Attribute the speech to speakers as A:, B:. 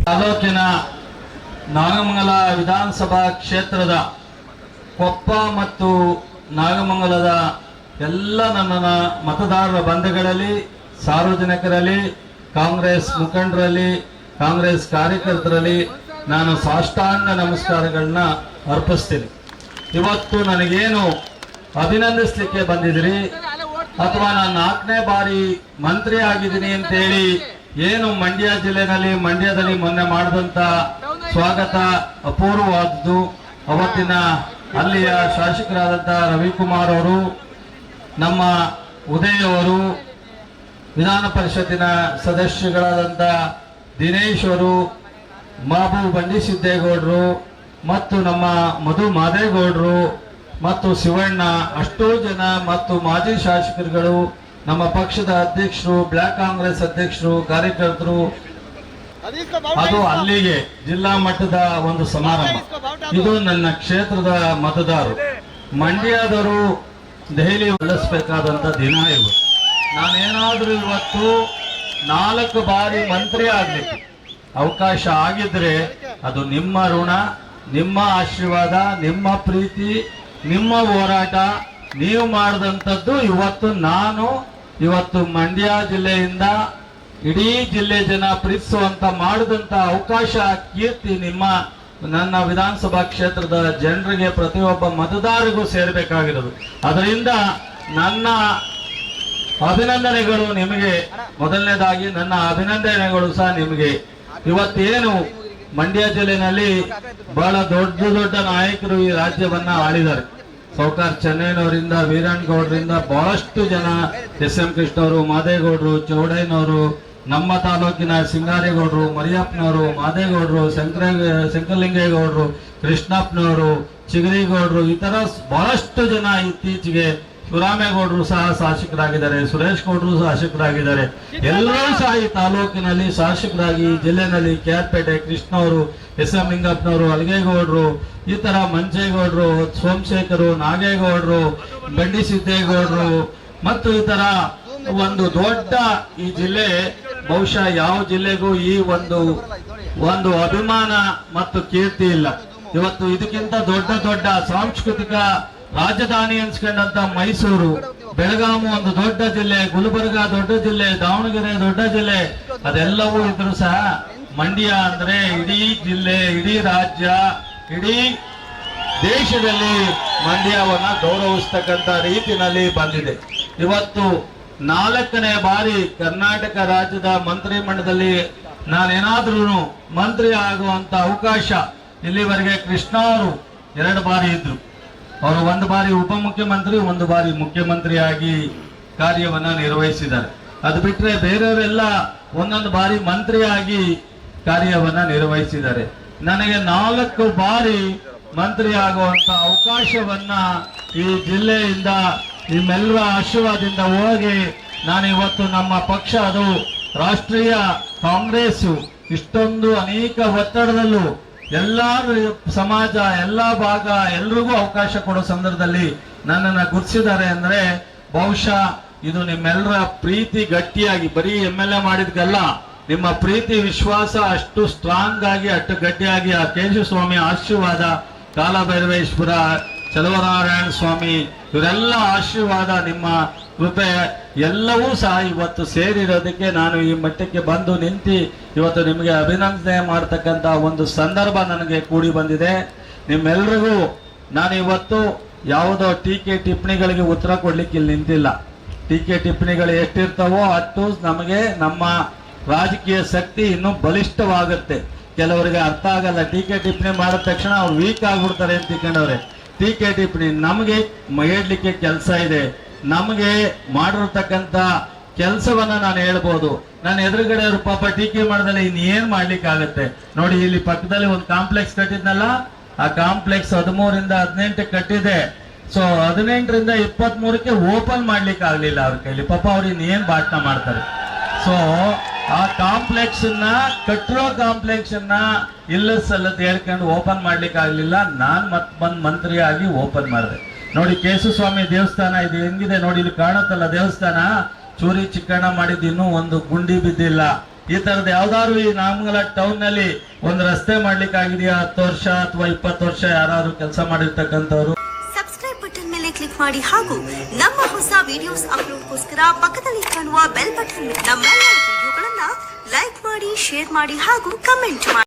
A: ತಾಲೂಕಿನ ನಾಗಮಂಗಲ ವಿಧಾನಸಭಾ ಕ್ಷೇತ್ರದ ಕೊಪ್ಪ ಮತ್ತು ನಾಗಮಂಗಲದ ಎಲ್ಲ ನನ್ನ ಮತದಾರರ ಬಂಧುಗಳಲ್ಲಿ, ಸಾರ್ವಜನಿಕರಲ್ಲಿ, ಕಾಂಗ್ರೆಸ್ ಮುಖಂಡರಲ್ಲಿ, ಕಾಂಗ್ರೆಸ್ ಕಾರ್ಯಕರ್ತರಲ್ಲಿ ನಾನು ಸಾಷ್ಟಾಂಗ ನಮಸ್ಕಾರಗಳನ್ನ ಅರ್ಪಿಸ್ತೀನಿ. ಇವತ್ತು ನನಗೇನು ಅಭಿನಂದಿಸ್ಲಿಕ್ಕೆ ಬಂದಿದ್ದೀರಿ ಅಥವಾ ನಾನು 4ನೇ ಬಾರಿ ಮಂತ್ರಿ ಆಗಿದ್ದೀನಿ ಅಂತೇಳಿ ಏನು ಮಂಡ್ಯ ಜಿಲ್ಲೆನಲ್ಲಿ ಮಂಡ್ಯದಲ್ಲಿ ಮೊನ್ನೆ ಮಾಡಿದಂಥ ಸ್ವಾಗತ ಅಪೂರ್ವವಾದದ್ದು. ಅವತ್ತಿನ ಅಲ್ಲಿಯ ಶಾಸಕರಾದಂಥ ರವಿಕುಮಾರ್ ಅವರು, ನಮ್ಮ ಉದಯ್ ಅವರು, ವಿಧಾನ ಪರಿಷತ್ತಿನ ಸದಸ್ಯಗಳಾದಂಥ ದಿನೇಶ್ ಅವರು, ಮಹಬೂಬ್ ಬಂಡಿ ಸಿದ್ದೇಗೌಡರು ಮತ್ತು ನಮ್ಮ ಮಧು ಮಾದೇಗೌಡರು ಮತ್ತು ಶಿವಣ್ಣ, ಅಷ್ಟೋ ಜನ ಮತ್ತು ಮಾಜಿ ಶಾಸಕರುಗಳು, ನಮ್ಮ ಪಕ್ಷದ ಅಧ್ಯಕ್ಷರು, ಬ್ಲಾಕ್ ಕಾಂಗ್ರೆಸ್ ಅಧ್ಯಕ್ಷರು, ಕಾರ್ಯಕರ್ತರು, ಅದು ಅಲ್ಲಿಗೆ ಜಿಲ್ಲಾ ಮಟ್ಟದ ಒಂದು ಸಮಾರಂಭ. ಇದು ನನ್ನ ಕ್ಷೇತ್ರದ ಮತದಾರರು. ಮಂಡ್ಯದವರು ದೆಹಲಿ ಬಳಸಬೇಕಾದಂತ ದಿನ ಇವು. ನಾನೇನಾದ್ರೂ ಇವತ್ತು 4 ಬಾರಿ ಮಂತ್ರಿ ಆಗ್ಲಿಕ್ಕೆ ಅವಕಾಶ ಆಗಿದ್ರೆ ಅದು ನಿಮ್ಮ ಋಣ, ನಿಮ್ಮ ಆಶೀರ್ವಾದ, ನಿಮ್ಮ ಪ್ರೀತಿ, ನಿಮ್ಮ ಹೋರಾಟ, ನೀವು ಮಾಡಿದಂಥದ್ದು. ಇವತ್ತು ಮಂಡ್ಯ ಜಿಲ್ಲೆಯಿಂದ ಇಡೀ ಜಿಲ್ಲೆ ಜನ ಪ್ರೀತಿಸುವಂತ ಮಾಡಿದಂತ ಅವಕಾಶ, ಕೀರ್ತಿ ನನ್ನ ವಿಧಾನಸಭಾ ಕ್ಷೇತ್ರದ ಜನರಿಗೆ, ಪ್ರತಿಯೊಬ್ಬ ಮತದಾರರಿಗೂ ಸೇರಬೇಕಾಗಿರೋದು. ಅದರಿಂದ ನನ್ನ ಅಭಿನಂದನೆಗಳು ನಿಮಗೆ. ಮೊದಲನೇದಾಗಿ ನನ್ನ ಅಭಿನಂದನೆಗಳು ಸಹ ನಿಮಗೆ. ಇವತ್ತೇನು ಮಂಡ್ಯ ಜಿಲ್ಲೆನಲ್ಲಿ ಬಹಳ ದೊಡ್ಡ ನಾಯಕರು ಈ ರಾಜ್ಯವನ್ನ ಆಳಿದ್ದಾರೆ. ಸೌಕಾರ್ ಚೆನ್ನೈನವರಿಂದ, ವೀರಣ್ಣಗೌಡರಿಂದ ಬಹಳಷ್ಟು ಜನ, ಎಸ್.ಎಂ. ಕೃಷ್ಣವರು, ಮಾದೇಗೌಡರು, ಚೌಡಯ್ಯನವರು, ನಮ್ಮ ತಾಲೂಕಿನ ಸಿಂಗಾರೇಗೌಡರು, ಮರಿಯಪ್ಪನವರು, ಮಾದೇಗೌಡರು, ಶಂಕರಲಿಂಗೇಗೌಡರು, ಕೃಷ್ಣಪ್ಪನವರು, ಚಿಗರಿಗೌಡರು, ಈ ತರ ಬಹಳಷ್ಟು ಜನ. ಇತ್ತೀಚೆಗೆ ಶಿವರಾಮೇಗೌಡರು ಸಹ ಶಾಸಕರಾಗಿದ್ದಾರೆ, ಸುರೇಶ್ ಗೌಡರು ಶಾಸಕರಾಗಿದ್ದಾರೆ. ಎಲ್ಲರೂ ಸಹ ಈ ತಾಲೂಕಿನಲ್ಲಿ ಶಾಸಕರಾಗಿ, ಜಿಲ್ಲೆನಲ್ಲಿ ಕೆ.ಆರ್.ಪೇಟೆ ಕೃಷ್ಣವರು, ಎಸ್.ಎಂ. ಲಿಂಗಪ್ಪನವರು, ಅಲ್ಗೇಗೌಡರು, ಈ ತರ ಮಂಚೇಗೌಡರು, ಸೋಮಶೇಖರು, ನಾಗೇಗೌಡರು, ಬಂಡಿ ಸಿದ್ದೇಗೌಡರು ಮತ್ತು ಈ ತರ ಒಂದು ದೊಡ್ಡ ಈ ಜಿಲ್ಲೆ, ಬಹುಶಃ ಯಾವ ಜಿಲ್ಲೆಗೂ ಈ ಒಂದು ಅಭಿಮಾನ ಮತ್ತು ಕೀರ್ತಿ ಇಲ್ಲ. ಇವತ್ತು ಇದಕ್ಕಿಂತ ದೊಡ್ಡ ಸಾಂಸ್ಕೃತಿಕ ರಾಜಧಾನಿ ಅನ್ಸ್ಕೊಂಡಂತ ಮೈಸೂರು, ಬೆಳಗಾವಿ ಒಂದು ದೊಡ್ಡ ಜಿಲ್ಲೆ, ಗುಲ್ಬರ್ಗ ದೊಡ್ಡ ಜಿಲ್ಲೆ, ದಾವಣಗೆರೆ ದೊಡ್ಡ ಜಿಲ್ಲೆ, ಅದೆಲ್ಲವೂ ಇದ್ರು ಸಹ ಮಂಡ್ಯ ಅಂದ್ರೆ ಇಡೀ ಜಿಲ್ಲೆ, ಇಡೀ ರಾಜ್ಯ, ಇಡೀ ದೇಶದಲ್ಲಿ ಮಂಡ್ಯವನ್ನ ಗೌರವಿಸ್ತಕ್ಕಂಥ ರೀತಿನಲ್ಲಿ ಬಂದಿದೆ. ಇವತ್ತು 4ನೇ ಬಾರಿ ಕರ್ನಾಟಕ ರಾಜ್ಯದ ಮಂತ್ರಿ ಮಂಡಲದಲ್ಲಿ ನಾನೇನಾದ್ರೂ ಮಂತ್ರಿ ಆಗುವಂತ ಅವಕಾಶ, ಇಲ್ಲಿವರೆಗೆ ಕೃಷ್ಣ ಅವರು 2 ಬಾರಿ ಇದ್ರು. ಅವರು 1 ಬಾರಿ ಉಪಮುಖ್ಯಮಂತ್ರಿ, 1 ಬಾರಿ ಮುಖ್ಯಮಂತ್ರಿಯಾಗಿ ಕಾರ್ಯವನ್ನ ನಿರ್ವಹಿಸಿದ್ದಾರೆ. ಅದು ಬಿಟ್ರೆ ಬೇರೆಯವರೆಲ್ಲ 1 ಬಾರಿ ಮಂತ್ರಿಯಾಗಿ ಕಾರ್ಯವನ್ನ ನಿರ್ವಹಿಸಿದ್ದಾರೆ. ನನಗೆ 4 ಬಾರಿ ಮಂತ್ರಿ ಆಗುವಂತ ಅವಕಾಶವನ್ನ ಈ ಜಿಲ್ಲೆಯಿಂದ ನಿಮ್ಮೆಲ್ಲರ ಆಶೀರ್ವಾದದಿಂದ ಹೋಗಿ ನಾನು ಇವತ್ತು ನಮ್ಮ ಪಕ್ಷ, ಅದು ರಾಷ್ಟ್ರೀಯ ಕಾಂಗ್ರೆಸ್, ಇಷ್ಟೊಂದು ಅನೇಕ ಒತ್ತಡದಲ್ಲೂ ಎಲ್ಲಾರು ಸಮಾಜ, ಎಲ್ಲಾ ಭಾಗ, ಎಲ್ರಿಗೂ ಅವಕಾಶ ಕೊಡೋ ಸಂದರ್ಭದಲ್ಲಿ ನನ್ನನ್ನು ಗುರುತಿಸಿದ್ದಾರೆ ಅಂದ್ರೆ ಬಹುಶಃ ಇದು ನಿಮ್ಮೆಲ್ಲರ ಪ್ರೀತಿ ಗಟ್ಟಿಯಾಗಿ, ಬರೀ MLA ಮಾಡಿದ್ಗಲ್ಲ, ನಿಮ್ಮ ಪ್ರೀತಿ ವಿಶ್ವಾಸ ಅಷ್ಟು ಸ್ಟ್ರಾಂಗ್ ಆಗಿ, ಅಷ್ಟು ಗಟ್ಟಿಯಾಗಿ, ಆ ಕೇಶವಸ್ವಾಮಿ ಆಶೀರ್ವಾದ, ಕಾಲಭೈರವೇಶ್ವರ, ಚಲುವನಾರಾಯಣ ಸ್ವಾಮಿ, ಇವರೆಲ್ಲ ಆಶೀರ್ವಾದ, ನಿಮ್ಮ ಕೃಪೆ ಎಲ್ಲವೂ ಸಹ ಇವತ್ತು ಸೇರಿರೋದಕ್ಕೆ ನಾನು ಈ ಮಟ್ಟಕ್ಕೆ ಬಂದು ನಿಂತು ಇವತ್ತು ನಿಮಗೆ ಅಭಿನಂದನೆ ಮಾಡ್ತಕ್ಕಂಥ ಒಂದು ಸಂದರ್ಭ ನನಗೆ ಕೂಡಿ ಬಂದಿದೆ. ನಿಮ್ಮೆಲ್ರಿಗೂ ನಾನು ಇವತ್ತು ಯಾವುದೋ ಟೀಕೆ ಟಿಪ್ಪಣಿಗಳಿಗೆ ಉತ್ತರ ಕೊಡ್ಲಿಕ್ಕೆ ಇಲ್ಲಿ ನಿಂತಿಲ್ಲ. ಟೀಕೆ ಟಿಪ್ಪಣಿಗಳು ಎಷ್ಟಿರ್ತಾವೋ ಅಷ್ಟು ನಮಗೆ ನಮ್ಮ ರಾಜಕೀಯ ಶಕ್ತಿ ಇನ್ನೂ ಬಲಿಷ್ಠವಾಗುತ್ತೆ. ಕೆಲವರಿಗೆ ಅರ್ಥ ಆಗಲ್ಲ, ಟೀಕೆ ಟಿಪ್ಪಣಿ ಮಾಡಿದ ತಕ್ಷಣ ಅವ್ರು ವೀಕ್ ಆಗ್ಬಿಡ್ತಾರೆ ಅಂತ ತಿಳ್ಕೊಂಡವ್ರೆ. ಟೀಕೆ ಟಿಪ್ಪಣಿ ನಮಗೆ ಹೇಳಲಿಕ್ಕೆ ಕೆಲಸ ಇದೆ, ನಮಗೆ ಮಾಡಿರ್ತಕ್ಕಂಥ ಕೆಲಸವನ್ನ ನಾನು ಹೇಳ್ಬೋದು. ನಾನು ಎದುರುಗಡೆ ಅವರು ಪಾಪ ಟೀಕೆ ಮಾಡಿದ್ರೆ ಇನ್ನೇನ್ ಮಾಡ್ಲಿಕ್ಕೆ ಆಗುತ್ತೆ. ನೋಡಿ, ಇಲ್ಲಿ ಪಕ್ಕದಲ್ಲಿ ಒಂದು ಕಾಂಪ್ಲೆಕ್ಸ್ ಕಟ್ಟಿದ್ನಲ್ಲ, ಆ ಕಾಂಪ್ಲೆಕ್ಸ್ 13ರಿಂದ 18 ಕಟ್ಟಿದೆ. ಸೊ 18ರಿಂದ 23ಕ್ಕೆ ಓಪನ್ ಮಾಡ್ಲಿಕ್ಕೆ ಆಗ್ಲಿಲ್ಲ ಅವ್ರ ಕೈಲಿ. ಪಾಪ ಅವ್ರು ಇನ್ನೇನ್ ಭಾಷಣ ಮಾಡ್ತಾರೆ. ಸೊ ಆ ಕಾಂಪ್ಲೆಕ್ಸ್ ಕಟ್ಟಿರೋ ಕಾಂಪ್ಲೆಕ್ಸ್ ಇಲ್ಲ ಸಲ್ಲದ ಹೇಳ್ಕೊಂಡು ಓಪನ್ ಮಾಡ್ಲಿಕ್ಕೆ ಆಗ್ಲಿಲ್ಲ. ನಾನ್ ಬಂದ್ ಮಂತ್ರಿಯಾಗಿ ಓಪನ್ ಮಾಡಿದೆ. ನೋಡಿ, ಕೇಶವಸ್ವಾಮಿ ದೇವಸ್ಥಾನ ಇದು ಹೆಂಗಿದೆ ನೋಡಿ, ಇಲ್ಲಿ ಕಾಣುತ್ತಲ್ಲ ದೇವಸ್ಥಾನ, ಚೂರಿ ಚಿಕ್ಕಣ್ಣ ಮಾಡಿದ್ದು ಇನ್ನೂ ಒಂದು ಗುಂಡಿ ಬಿದ್ದಿಲ್ಲ. ಈ ತರದ ಯಾವ್ದಾದ್ರು ಈ ನಾಮಂಗಲ ಟೌನ್ ನಲ್ಲಿ ಒಂದು ರಸ್ತೆ ಮಾಡ್ಲಿಕ್ಕೆ ಆಗಿದೆಯಾ? 10 ವರ್ಷ ಅಥವಾ 20 ವರ್ಷ ಯಾರು ಕೆಲಸ ಮಾಡಿರ್ತಕ್ಕಂಥವ್ರು?
B: ಸಬ್ಸ್ಕ್ರೈಬ್ ಬಟನ್ ಮೇಲೆ ಕ್ಲಿಕ್ ಮಾಡಿ ಹಾಗೂ ನಮ್ಮ ಹೊಸ ವಿಡಿಯೋಸ್ ಅಪ್ಲೋಡ್ಗೋಸ್ಕರ ಪಕ್ಕದಲ್ಲಿ ಕಾಣುವ ಬೆಲ್ ಬಟನ್ ನಮ್ಮೆಲ್ಲ ವಿಡಿಯೋಗಳನ್ನ ಲೈಕ್ ಮಾಡಿ, ಶೇರ್ ಮಾಡಿ ಹಾಗೂ ಕಮೆಂಟ್ ಮಾಡಿ.